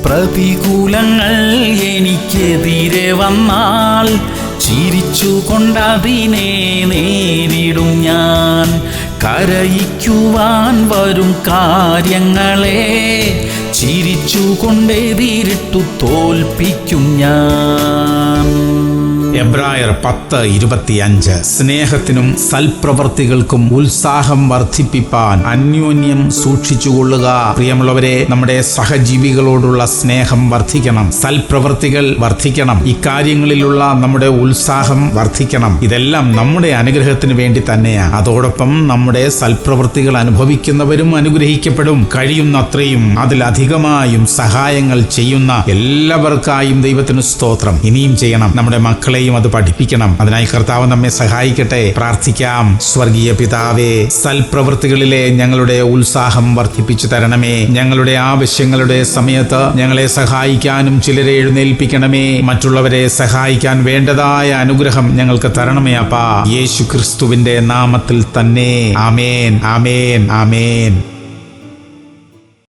പ്രതികൂലങ്ങൾ എനിക്കെതിരെ വന്നാൽ ചിരിച്ചുകൊണ്ടതിനെ നേരിടും ഞാൻ. കരയിക്കുവാൻ വരും കാര്യങ്ങളെ ചിരിച്ചുകൊണ്ടെതിരിട്ടു തോൽപ്പിക്കും ഞാൻ. എബ്രായർ 10:25. സ്നേഹത്തിനും സൽപ്രവർത്തികൾക്കും ഉത്സാഹം വർദ്ധിപ്പിപ്പാൻ അന്യോന്യം സൂക്ഷിച്ചുകൊള്ളുക. പ്രിയമുള്ളവരെ, നമ്മുടെ സഹജീവികളോടുള്ള സ്നേഹം വർദ്ധിക്കണം, സൽപ്രവർത്തികൾ വർദ്ധിക്കണം, ഇക്കാര്യങ്ങളിലുള്ള നമ്മുടെ ഉത്സാഹം വർദ്ധിക്കണം. ഇതെല്ലാം നമ്മുടെ അനുഗ്രഹത്തിന് വേണ്ടി തന്നെയാണ്. അതോടൊപ്പം നമ്മുടെ സൽപ്രവർത്തികൾ അനുഭവിക്കുന്നവരും അനുഗ്രഹിക്കപ്പെടും. കഴിയുന്നത്രയും അതിലധികമായും സഹായങ്ങൾ ചെയ്യുന്ന എല്ലാവർക്കായും ദൈവത്തിന് സ്തോത്രം. ഇനിയും ചെയ്യണം. നമ്മുടെ മക്കളെ അത് പഠിപ്പിക്കണം. അതിനായി കർത്താവ് നമ്മെ സഹായിക്കട്ടെ. പ്രാർത്ഥിക്കാം. സ്വർഗീയ പിതാവേ, സൽപ്രവൃത്തികളിലെ ഞങ്ങളുടെ ഉത്സാഹം വർദ്ധിപ്പിച്ചു തരണമേ. ഞങ്ങളുടെ ആവശ്യങ്ങളുടെ സമയത്ത് ഞങ്ങളെ സഹായിക്കാനും ചിലരെ എഴുന്നേൽപ്പിക്കണമേ. മറ്റുള്ളവരെ സഹായിക്കാൻ വേണ്ടതായ അനുഗ്രഹം ഞങ്ങൾക്ക് തരണമേ അപ്പാ. യേശു ക്രിസ്തുവിന്റെ നാമത്തിൽ തന്നെ. ആമേൻ, ആമേൻ, ആമേൻ.